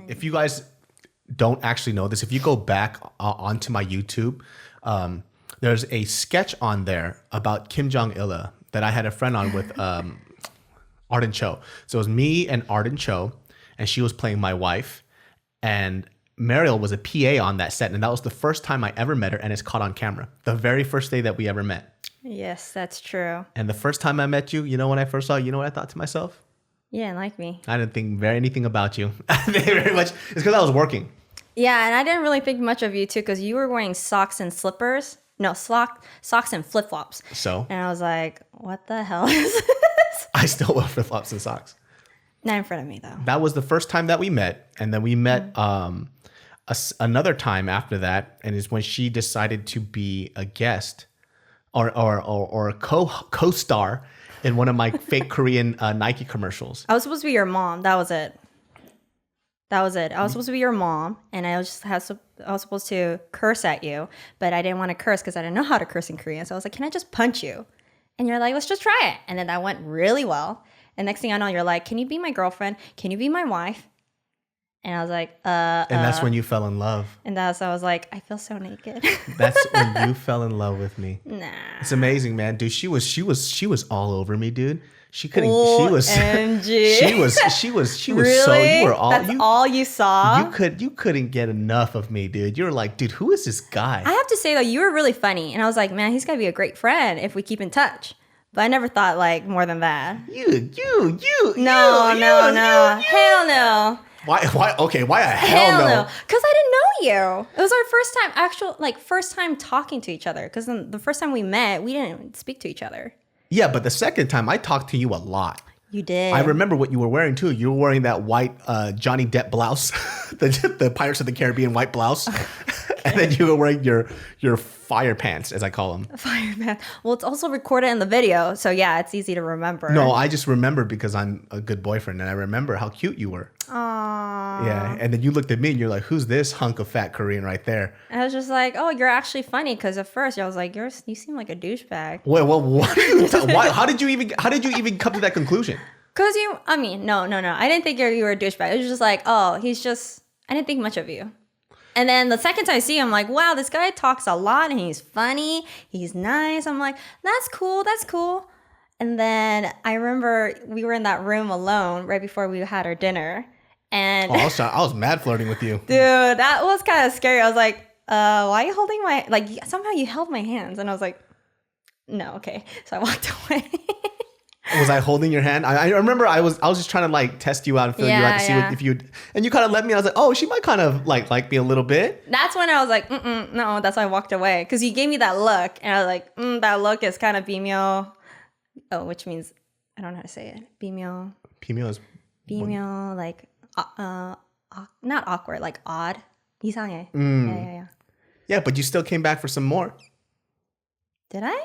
If you guys don't actually know this, if you go back onto my YouTube, there's a sketch on there about Kim Jong-il that I had a friend on with Arden Cho. So it was me and Arden Cho, and she was playing my wife, and Mariel was a PA on that set, and that was the first time I ever met her, and it's caught on camera. The very first day that we ever met. Yes, that's true. And the first time I met you, you know, when I first saw you, you know what I thought to myself? Yeah, like me. I didn't think anything about you. Very much. It's because I was working. Yeah, and I didn't really think much of you too, because you were wearing socks and slippers. No, socks and flip-flops. So? And I was like, what the hell is this? I still wear flip-flops and socks. Not in front of me, though. That was the first time that we met. And then we met another time after that. And it's when she decided to be a guest or a co-star in one of my fake Korean Nike commercials. I was supposed to be your mom. That was it. I was supposed to be your mom, and I was supposed to curse at you, but I didn't want to curse because I didn't know how to curse in Korean. So I was like, can I just punch you? And you're like, let's just try it. And then that went really well. And next thing I know, you're like, can you be my girlfriend? Can you be my wife? And I was like, And that's when you fell in love. And I was like, I feel so naked. That's when you fell in love with me. Nah. It's amazing, man. Dude, she was all over me, dude. She couldn't. OMG. She was Really? so. You were all. That's all you saw? You couldn't get enough of me, dude. You were like, dude, who is this guy? I have to say though, you were really funny, and I was like, man, he's gotta be a great friend if we keep in touch. But I never thought like more than that. No. Hell no. Why? Okay, why a hell no? Because I didn't know you. It was our first time talking to each other. Because the first time we met, we didn't speak to each other. Yeah, but the second time I talked to you a lot. You did. I remember what you were wearing too. You were wearing that white Johnny Depp blouse, the Pirates of the Caribbean white blouse, and then you were wearing your fire pants, as I call them. Fire pants. Well, it's also recorded in the video, so yeah, it's easy to remember. No, I just remember because I'm a good boyfriend, and I remember how cute you were. Aww. Yeah, and then you looked at me and you're like, "Who's this hunk of fat Korean right there?" And I was just like, "Oh, you're actually funny." Because at first I was like, you seem like a douchebag. Wait, well, what? How did you even come to that conclusion? Because no. I didn't think you were a douchebag. It was just like, oh, I didn't think much of you. And then the second time I see him, I'm like, wow, this guy talks a lot and he's funny. He's nice. I'm like, that's cool. And then I remember we were in that room alone right before we had our dinner. And I was mad flirting with you. Dude, that was kind of scary. I was like, why are you holding my, like, somehow you held my hands. And I was like, no, okay. So I walked away. Was I holding your hand? I remember I was just trying to like test you out and feel you out to see if you, and you kind of let me. I was like, oh, she might kind of like me a little bit. That's when I was like, no. That's why I walked away, because you gave me that look, and I was like, that look is kind of bimyo. Oh, which means I don't know how to say it. Bimyo. Bimyo is bimyo, like not awkward, like odd. 이상해. Yeah. Yeah, but you still came back for some more. Did I?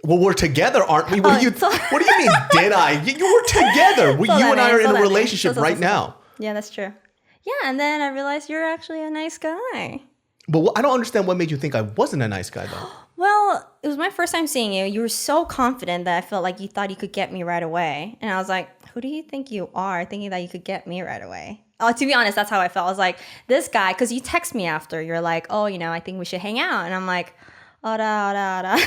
Well, we're together, aren't we? What do you mean, did I? You were together. You and I are in a relationship right now. Yeah, that's true. Yeah, and then I realized you're actually a nice guy. But I don't understand what made you think I wasn't a nice guy, though. Well, it was my first time seeing you. You were so confident that I felt like you thought you could get me right away. And I was like, who do you think you are, thinking that you could get me right away? Oh, to be honest, that's how I felt. I was like, this guy, because you text me after. You're like, oh, I think we should hang out. And I'm like, 알아.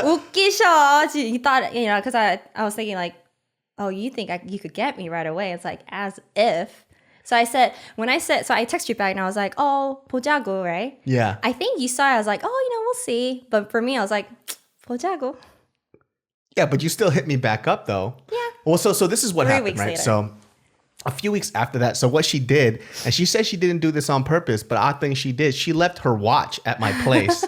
웃기셔. You thought, because I was thinking like, oh, you think you could get me right away. It's like, as if. So I text you back and I was like, oh, 보자고, right? Yeah. I think you saw it. I was like, oh, we'll see. But for me, I was like, 보자고. Yeah, but you still hit me back up though. Yeah. Well, so this is what 3 happened, weeks right? later. So a few weeks after that, so what she did, and she said she didn't do this on purpose, but I think she did. She left her watch at my place.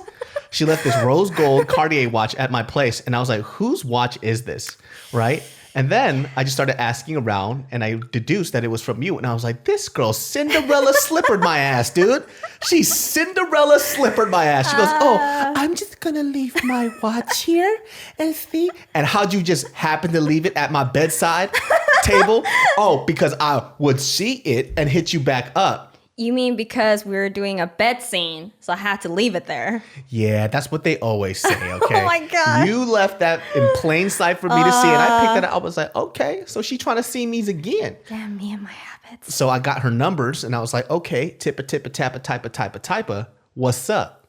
She left this rose gold Cartier watch at my place. And I was like, whose watch is this? Right? And then I just started asking around and I deduced that it was from you. And I was like, this girl Cinderella slippered my ass, dude. She Cinderella slippered my ass. She goes, oh, I'm just going to leave my watch here and see. And how'd you just happen to leave it at my bedside table? Oh, because I would see it and hit you back up. You mean because we were doing a bed scene, so I had to leave it there? Yeah, that's what they always say, okay? Oh my God. You left that in plain sight for me to see, and I picked it up. I was like, okay, so she trying to see me again. Damn me and my habits. So I got her numbers and I was like, okay, tippa, tippa, tappa, typa, typa, typa, what's up?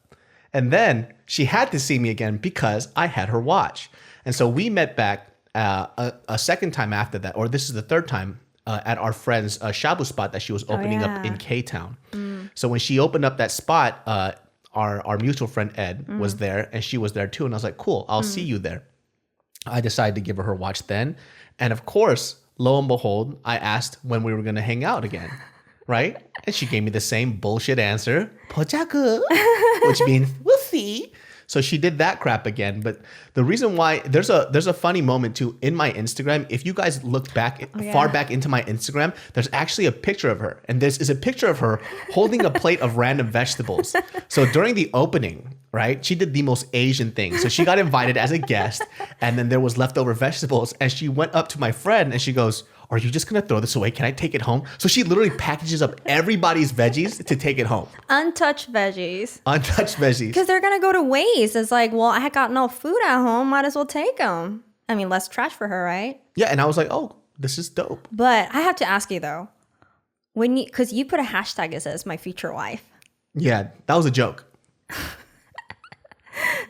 And then she had to see me again because I had her watch. And so we met back a second time after that, or this is the third time, at our friend's shabu spot that she was opening up in K-Town. So when she opened up that spot, our mutual friend Ed was there and she was there too. And I was like, cool, I'll see you there. I decided to give her watch then. And of course, lo and behold, I asked when we were going to hang out again, right? And she gave me the same bullshit answer, 보자구, which means we'll see. So she did that crap again. But the reason why, there's a funny moment too in my Instagram. If you guys look back, far back into my Instagram, there's actually a picture of her. And this is a picture of her holding a plate of random vegetables. So during the opening, right, she did the most Asian thing. So she got invited as a guest and then there was leftover vegetables. And she went up to my friend and she goes, are you just going to throw this away? Can I take it home? So she literally packages up everybody's veggies to take it home. Untouched veggies. Untouched veggies. Because they're going to go to waste. It's like, well, I got no food at home. Might as well take them. I mean, less trash for her, right? Yeah. And I was like, oh, this is dope. But I have to ask you though, because you put a hashtag that says my future wife. Yeah, that was a joke.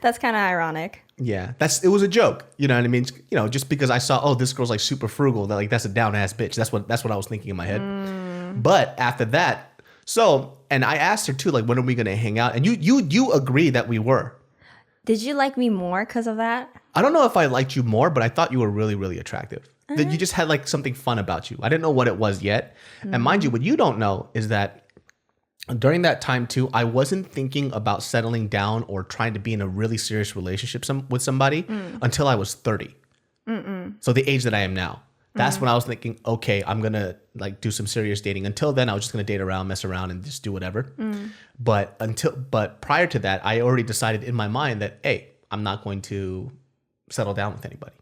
That's kind of ironic. Yeah, it was a joke. You know what I mean? You know, just because I saw, oh, this girl's like super frugal, that like that's a down ass bitch. That's what I was thinking in my head. But after that, and I asked her too, like, when are we gonna hang out? And you agree that we were. Did you like me more because of that? I don't know if I liked you more, but I thought you were really, really attractive. That you just had like something fun about you. I didn't know what it was yet. And mind you, what you don't know is that during that time too, I wasn't thinking about settling down or trying to be in a really serious relationship with somebody until I was 30. So the age that I am now. That's when I was thinking, okay, I'm going to like do some serious dating. Until then, I was just going to date around, mess around and just do whatever. But prior to that, I already decided in my mind that, hey, I'm not going to settle down with anybody.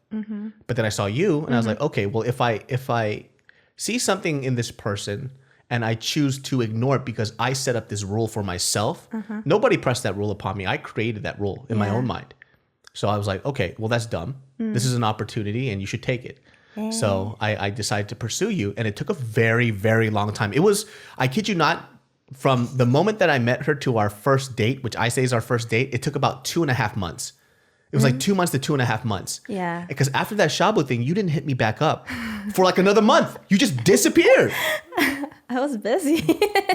But then I saw you and I was like, okay, well, if I see something in this person and I choose to ignore it because I set up this rule for myself. Nobody pressed that rule upon me. I created that rule in my own mind. So I was like, okay, well, that's dumb. This is an opportunity and you should take it. So I decided to pursue you. And it took a very, very long time. It was, I kid you not, from the moment that I met her to our first date, which I say is our first date, it took about 2.5 months. It was like 2 months to 2.5 months. Yeah. Because after that shabu thing, you didn't hit me back up for like another month. You just disappeared. I was busy.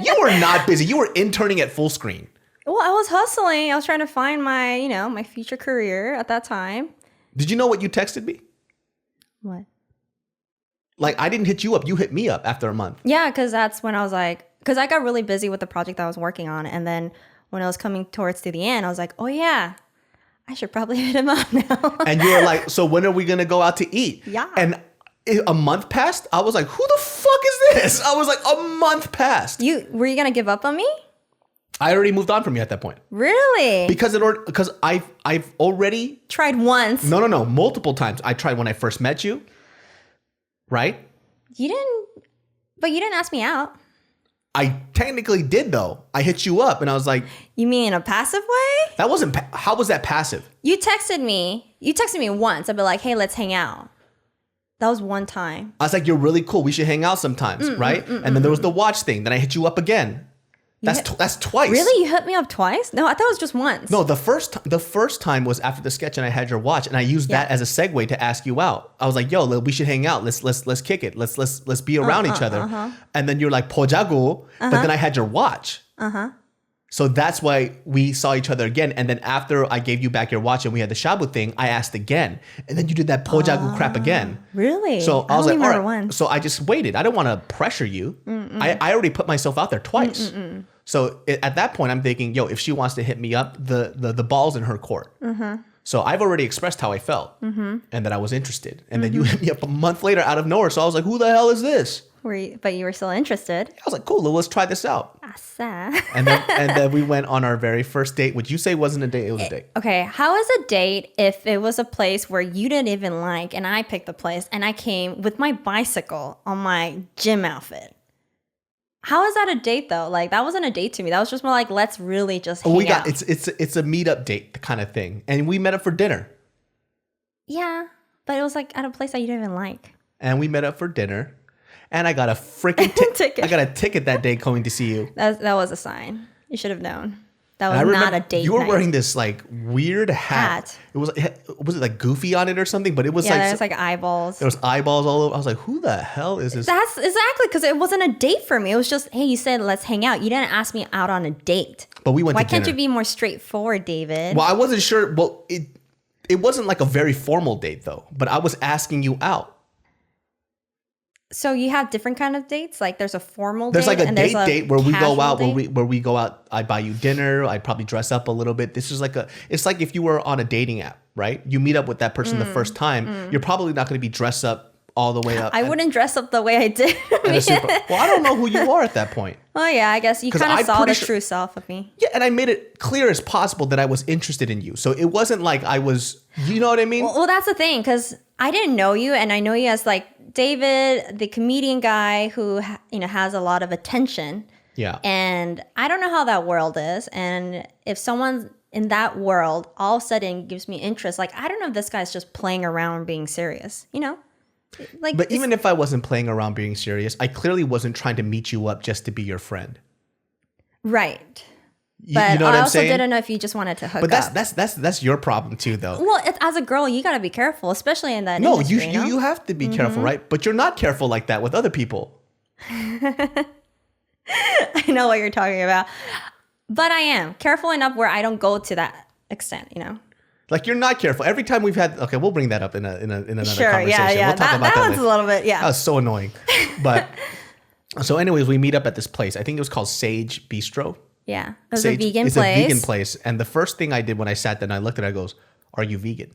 You were not busy. You were interning at Full Screen. Well, I was hustling. I was trying to find my future career at that time. Did you know what you texted me? What? Like, I didn't hit you up. You hit me up after a month. Yeah, because that's when I was like, because I got really busy with the project that I was working on. And then when I was coming towards to the end, I was like, oh, yeah, I should probably hit him up now. And you were like, so when are we going to go out to eat? Yeah. And a month passed. I was like, who the fuck is this? I was like, a month passed. Were you going to give up on me? I already moved on from you at that point. Really? Because I've already tried once. No, multiple times. I tried when I first met you. Right? You didn't ask me out. I technically did though. I hit you up and I was like, you mean in a passive way? That wasn't, how was that passive? You texted me once. I'd be like, hey, let's hang out. That was one time. I was like, you're really cool. We should hang out sometimes, right? And then there was the watch thing. Then I hit you up again. That's twice. Really? You hit me up twice? No, I thought it was just once. No, the first time was after the sketch and I had your watch and I used that as a segue to ask you out. I was like, yo, we should hang out. Let's kick it. Let's be around each other. And then you're like, pojago. But then I had your watch. So that's why we saw each other again. And then after I gave you back your watch and we had the shabu thing, I asked again. And then you did that pojagu crap again. Really? So I was like, all right. Once. So I just waited. I don't want to pressure you. I already put myself out there twice. So at that point, I'm thinking, yo, if she wants to hit me up, the ball's in her court. So I've already expressed how I felt and that I was interested. And then you hit me up a month later out of nowhere. So I was like, who the hell is this? But you were still interested. I was like, cool, let's try this out. Asa. and then we went on our very first date, which you say wasn't a date, it was a date. Okay, how is a date if it was a place where you didn't even like and I picked the place and I came with my bicycle on my gym outfit? How is that a date though? Like that wasn't a date to me. That was just more like, let's really just hang out. It's a meetup date kind of thing. And we met up for dinner. Yeah, but it was like at a place that you didn't even like. And we met up for dinner. and I got a freaking Ticket. I got a ticket that day coming to see you. That was a sign. You should have known. That And I was not remember a date you were night. wearing this like weird hat. Was it like Goofy on it or something? But it was there's like eyeballs. there was eyeballs all over. I was like, who the hell is this? That's exactly because it wasn't a date for me. It was just, hey, you said let's hang out. You didn't ask me out on a date. But we went Why to dinner. can't you be more straightforward, David? Well, I wasn't sure. Well, it wasn't like a very formal date though. But I was asking you out. So you have different kind of dates? Like there's a formal There's date like a and date where we go casual out, date? where we go out. I buy you dinner. I probably dress up a little bit. This is like it's like if you were on a dating app, right? You meet up with that person the first time. You're probably not going to be dressed up all the way up. I wouldn't dress up the way I did. Well, I don't know who you are at that point. Oh yeah, I guess you 'Cause kind I'm of saw pretty the sure- true self of me. Yeah, and I made it clear as possible that I was interested in you. So it wasn't like I was, you know what I mean? Well, that's the thing, because I didn't know you, and I know you as like David, the comedian guy who has a lot of attention. Yeah. And I don't know how that world is, and if someone's in that world all of a sudden gives me interest, like I don't know if this guy's just playing around being serious, Like, But even if I wasn't playing around being serious, I clearly wasn't trying to meet you up just to be your friend. right. You But know what I I'm also saying? didn't know if you just wanted to hook But up. that's your problem too, though. Well, as a girl, you gotta be careful, especially in that No, industry. you have to be careful, right? But you're not careful like that with other people. I know what you're talking about, but I am careful enough where I don't go to that extent. Like you're not careful. Every time we've had, okay, we'll bring that up in another Sure, conversation. yeah. We'll talk about that one's later. a little bit, yeah. That was so annoying. But so, anyways, we meet up at this place. I think it was called Sage Bistro. Yeah, it was Sage, a vegan it's place. a vegan place. And the first thing I did when I sat there and I looked at her, I goes, "Are you vegan?"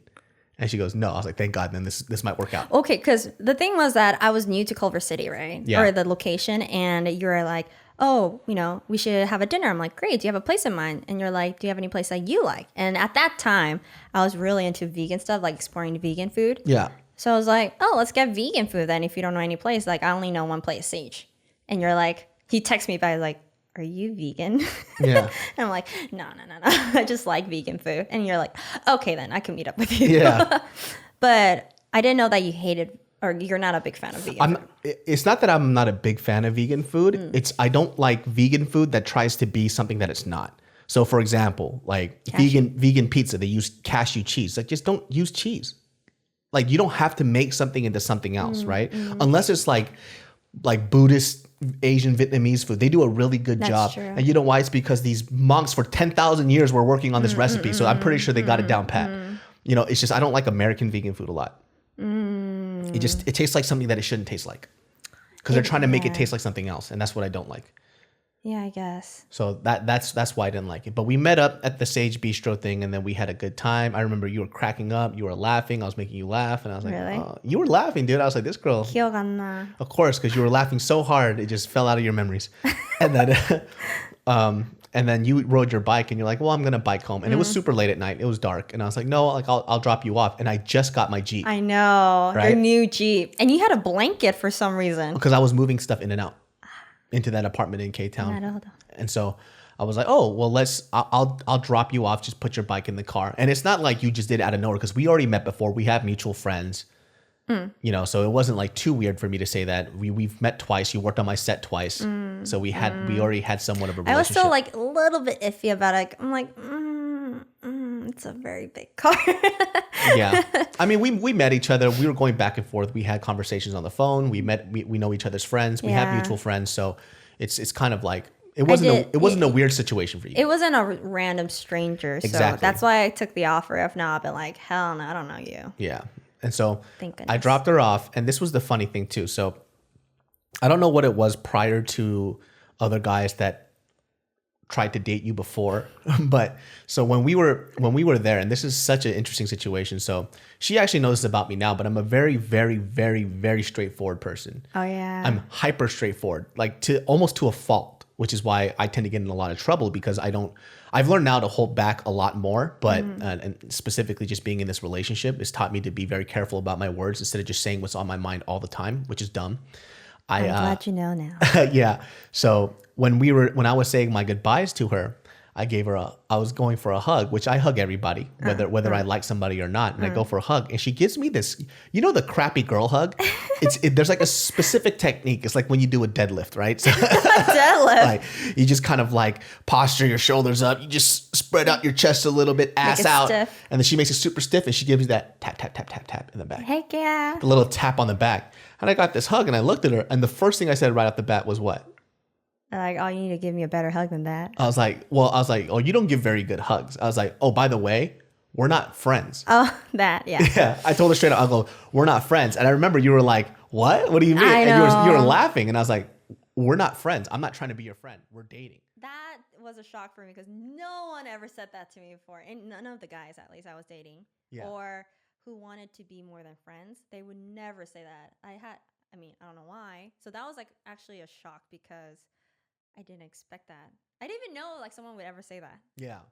And she goes, "No." I was like, "Thank God, then this might work out." Okay, because the thing was that I was new to Culver City, right? Yeah. Or the location, and you were like, "Oh, we should have a dinner." I'm like, "Great, do you have a place in mind?" And you're like, "Do you have any place that you like?" And at that time, I was really into vegan stuff, like exploring vegan food. Yeah. So I was like, "Oh, let's get vegan food then. If you don't know any place, like I only know one place, Sage." And you're like, he texts me back like, "Are you vegan?" Yeah. And I'm like, no. I just like vegan food. And you're like, okay, then I can meet up with you. Yeah. But I didn't know that you hated or you're not a big fan of vegan food. It's not that I'm not a big fan of vegan food. It's I don't like vegan food that tries to be something that it's not. So, for example, like vegan pizza, they use cashew cheese. Like, just don't use cheese. Like, you don't have to make something into something else, right? Unless it's like Buddhist, Asian, Vietnamese food. They do a really good job. True. And you know why? It's because these monks for 10,000 years were working on this recipe. So I'm pretty sure they got it down pat. It's just I don't like American vegan food a lot. It tastes like something that it shouldn't taste like. Because they're trying to make it taste like something else. And that's what I don't like. Yeah, I guess. So that's why I didn't like it. But we met up at the Sage Bistro thing, and then we had a good time. I remember you were cracking up, you were laughing. I was making you laugh, and I was like, Really? "Oh, you were laughing, dude." I was like, "This girl." 기억나. Of course, because you were laughing so hard, it just fell out of your memories. And then, and then you rode your bike, and you're like, "Well, I'm gonna bike home." And it was super late at night. It was dark, and I was like, "No, like I'll drop you off." And I just got my Jeep I know. Right? Your new Jeep. And you had a blanket for some reason. because I was moving stuff in and out into that apartment in K-Town. 나도. And so I was like, "Oh, well, I'll drop you off. Just put your bike in the car." And it's not like you just did it out of nowhere because we already met before. We have mutual friends, so it wasn't like too weird for me to say that. We've met twice. You worked on my set twice, so we already had somewhat of a relationship. I was still like a little bit iffy about it. I'm like, it's a very big car. Yeah, I mean, we met each other. We were going back and forth. We had conversations on the phone. We know each other's friends. We have Yeah. mutual friends, so it's kind of like it wasn't a weird situation for you. It wasn't a random stranger. So Exactly. that's why I took the offer. If not, I'd been like, hell no, I don't know you. Yeah. And so Thank I goodness. dropped her off. And this was the funny thing too. So I don't know what it was prior to other guys that tried to date you before. But so when we were there, and this is such an interesting situation. So she actually knows this about me now, but I'm a very, very, very, very straightforward person. Oh yeah. I'm hyper straightforward, like almost to a fault, which is why I tend to get in a lot of trouble because I've learned now to hold back a lot more, but and specifically just being in this relationship has taught me to be very careful about my words instead of just saying what's on my mind all the time, which is dumb. I'm glad you know now. Yeah. So when I was saying my goodbyes to her, I was going for a hug, which I hug everybody, whether I like somebody or not. And I go for a hug and she gives me this, the crappy girl hug. There's like a specific technique. It's like when you do a deadlift, right? So, Deadlift. like you just kind of like posture your shoulders up. You just spread out your chest a little bit, ass out. Stiff. And then she makes it super stiff and she gives me that tap, tap, tap, tap, tap in the back. Heck yeah. The little tap on the back. And I got this hug and I looked at her and the first thing I said right off the bat was what? Like, oh, you need to give me a better hug than that. I was like, oh, you don't give very good hugs. I was like, oh, by the way, we're not friends. Oh, that, yeah. Yeah, I told her straight up, I go, we're not friends. And I remember you were like, what? What do you mean? I know. And you were laughing. And I was like, we're not friends. I'm not trying to be your friend. We're dating. That was a shock for me because no one ever said that to me before. And none of the guys, at least, I was dating. Yeah. Or who wanted to be more than friends. They would never say that. I don't know why. So that was like actually a shock because I didn't expect that. I didn't even know like someone would ever say that. Yeah.